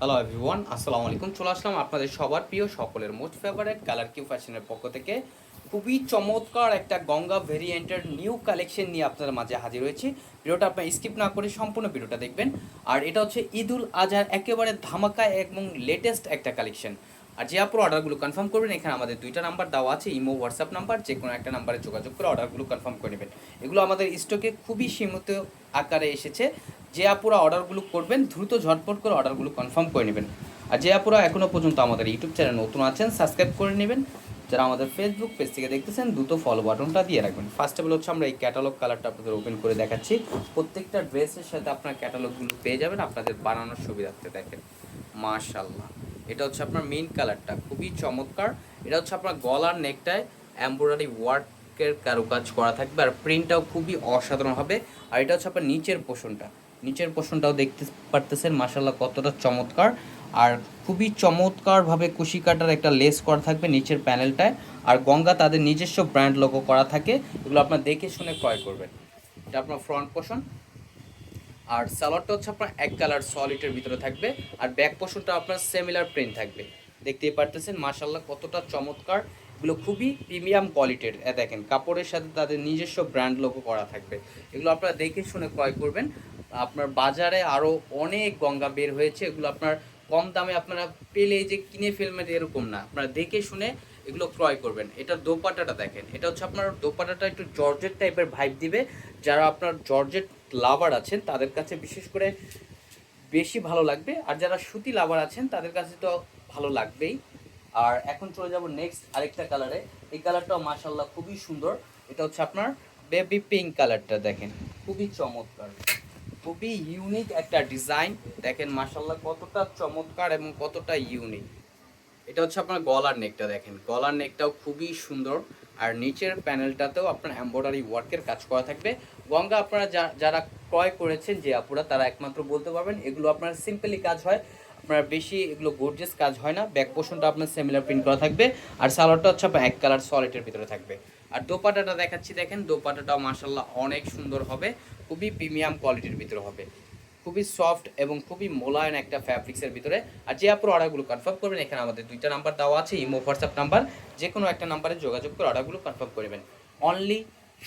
Hello everyone, আসসালামু আলাইকুম। চলে আসলাম আপনাদের সবার প্রিয়, সকলের মোস্ট ফেভারিট কালার কিউ ফ্যাশনের পক্ষ থেকে খুবই চমৎকার একটা গঙ্গা ভেরিয়েন্টের নিউ কালেকশন নিয়ে আপনাদের মাঝে হাজির হয়েছি। ভিডিওটা আপনার স্কিপ না করে সম্পূর্ণ ভিডিওটা দেখবেন। আর এটা হচ্ছে ঈদুল আজহার একেবারে ধামাকা এবং লেটেস্ট একটা কালেকশন। আর যে আপনার অর্ডারগুলো কনফার্ম করবেন, এখানে আমাদের দুইটা নাম্বার দেওয়া আছে, ইমো হোয়াটসঅ্যাপ নাম্বার, যে কোনো একটা নাম্বারে যোগাযোগ করে অর্ডারগুলো কনফার্ম করে নেবেন। এগুলো আমাদের স্টকে খুবই সীমিত আকারে এসেছে। যে আপুরা অর্ডারগুলো করবেন দ্রুত ঝটপট করে অর্ডারগুলো কনফার্ম করে নেবেন। আর যে আপুরা এখনও পর্যন্ত আমাদের ইউটিউব চ্যানেল নতুন আছেন, সাবস্ক্রাইব করে নেবেন। যারা আমাদের ফেসবুক পেজ থেকে দেখতেছেন, দ্রুত ফলো বাটনটা দিয়ে রাখবেন। ফার্স্ট অফ অল হচ্ছে আমরা এই ক্যাটালগ কালারটা আপনাদের ওপেন করে দেখাচ্ছি। প্রত্যেকটা ড্রেসের সাথে আপনার ক্যাটালগুলো পেয়ে যাবেন আপনাদের বানানোর সুবিধার্থে। দেখেন মাশাআল্লাহ, এটা হচ্ছে আপনার মেইন কালারটা, খুবই চমৎকার। এটা হচ্ছে আপনার গলার নেকটায় এমব্রয়ডারি ওয়ার্কের কারুকাজ করা থাকবে, আর প্রিন্টটাও খুবই অসাধারণ হবে। আর এটা হচ্ছে আপনার নিচের পোর্শনটাও দেখতে পারতেছেন মাশাআল্লাহ কতটা চমৎকার। আর খুবই চমৎকারভাবে কুশি কাটার একটা লেস করা থাকবে নিচের প্যানেলটায়। আর গঙ্গা তাদের নিজস্ব ব্র্যান্ড লোগো করা থাকে, এগুলো আপনার দেখে শুনে ক্রয় করবেন। এটা আপনার ফ্রন্ট পোর্শন। আর সালোয়ারটা হচ্ছে আপনার এক কালার সলিডের ভিতরে থাকবে, আর ব্যাক পোর্শনটা আপনার সিমিলার প্রিন্ট থাকবে। দেখতেই পারতেছেন মাশাআল্লাহ কতটা চমৎকার। এগুলো খুবই প্রিমিয়াম কোয়ালিটির। দেখেন কাপড়ের সাথে তাদের নিজস্ব ব্র্যান্ড লোগো করা থাকবে। এগুলো আপনারা দেখে শুনে ক্রয় করবেন। আপনার বাজারে আরও অনেক গঙ্গা বের হয়েছে, এগুলো আপনার কম দামে আপনারা পেলে যে কিনে ফেলবেন এরকম না, আপনারা দেখে শুনে এগুলো ক্রয় করবেন। এটার দোপাট্টাটা দেখেন, এটা হচ্ছে আপনার দোপাট্টাটা একটু জর্জেট টাইপের ভাইব দিবে। যারা আপনার জর্জেট লাভার আছেন তাদের কাছে বিশেষ করে বেশি ভালো লাগবে, আর যারা সুতি লাভার আছেন তাদের কাছে তো ভালো লাগবেই। আর এখন চলে যাব নেক্সট আরেকটা কালারে। এই কালারটাও মাশাআল্লাহ খুবই সুন্দর। এটা হচ্ছে আপনার বেবি পিঙ্ক কালারটা, দেখেন খুবই চমৎকার, খুবই ইউনিক একটা ডিজাইন। দেখেন মাশাআল্লাহ কতটা চমৎকার এবং কতটা ইউনিক। এটা হচ্ছে আপনার গলার নেকটা, দেখেন গলার নেকটাও খুবই সুন্দর। আর নিচের প্যানেলটাতেও আপনার এমব্রয়ডারি ওয়ার্কের কাজ করা থাকবে। গঙ্গা আপনারা যারা ক্রয় করেছেন যে আপুরা, তারা একমাত্র বলতে পারবেন এগুলো আপনার সিম্পলি কাজ হয়, আপনার বেশি এগুলো গর্জিয়াস কাজ হয় না। ব্যাক পোর্শনটা আপনার সিমিলার প্রিন্ট করা থাকবে, আর সালোয়ারটা হচ্ছে আপনার এক কালার সলিডের ভিতরে থাকবে। আর দোপাট্টাটা দেখাচ্ছি, দেখেন দোপাট্টাটাও মাশাআল্লাহ অনেক সুন্দর হবে, খুবই প্রিমিয়াম কোয়ালিটির ভিতরে হবে, খুবই সফট এবং খুবই মোলায়েম একটা ফ্যাব্রিক্সের ভিতরে। আর যে আপনার অর্ডারগুলো কনফার্ম করবেন, এখানে আমাদের দুইটা নাম্বার দেওয়া আছে, ইমো হোয়াটসঅ্যাপ নাম্বার, যে কোনো একটা নাম্বারে যোগাযোগ করে অর্ডারগুলো কনফার্ম করবেন। অনলি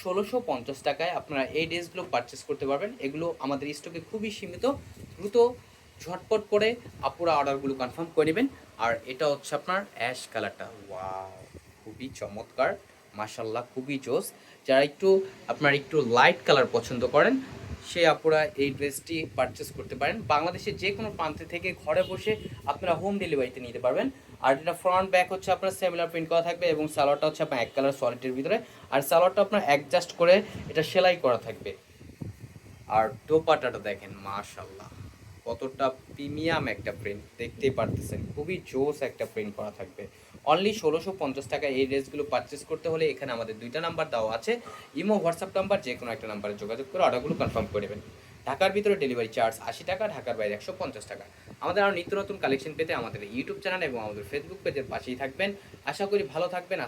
১৬৫০ টাকায় আপনারা এই ড্রেসগুলো পারচেস করতে পারবেন। এগুলো আমাদের স্টকে খুবই সীমিত, দ্রুত ঝটপট করে আপুরা অর্ডারগুলো কনফার্ম করে নেবেন। আর এটা হচ্ছে আপনার অ্যাশ কালারটা, ওয়াও খুবই চমৎকার মাশাআল্লাহ, খুবই জোস। যারা একটু লাইট কালার পছন্দ করেন, সে আপুরা এই ড্রেসটি পারচেস করতে পারেন। বাংলাদেশের যে কোনো প্রান্তে থেকে ঘরে বসে আপনারা হোম ডেলিভারিতে নিতে পারবেন। আর এটা ফ্রন্ট ব্যাক হচ্ছে আপনার সিমিলার প্রিন্ট করা থাকবে, এবং সালোয়ারটা হচ্ছে আপনার এক কালার সলিডের ভিতরে। আর সালোয়ারটা আপনার অ্যাডজাস্ট করে এটা সেলাই করা থাকবে। আর দোপাট্টাটা দেখেন মাশাআল্লাহ কতটা প্রিমিয়াম একটা প্রিন্ট, দেখতেই পারতেছেন খুবই জোস একটা প্রিন্ট করা থাকবে। অনলি ১৬৫০ টাকা এই ড্রেসগুলো পারচেস করতে হলে এখানে আমাদের দুইটা নাম্বার দেওয়া আছে, ইমো হোয়াটসঅ্যাপ নাম্বার, যে কোনো একটা নাম্বারে যোগাযোগ করে অর্ডারগুলো কনফার্ম করে নেবেন। ঢাকার ভিতরে ডেলিভারি চার্জ ৮০ টাকা, ঢাকার বাইরে ১৫০ টাকা। আমাদের আরও নিত্য নতুন কালেকশন পেতে আমাদের ইউটিউব চ্যানেল এবং আমাদের ফেসবুক পেজের পাশেই থাকবেন। আশা করি ভালো থাকবেন।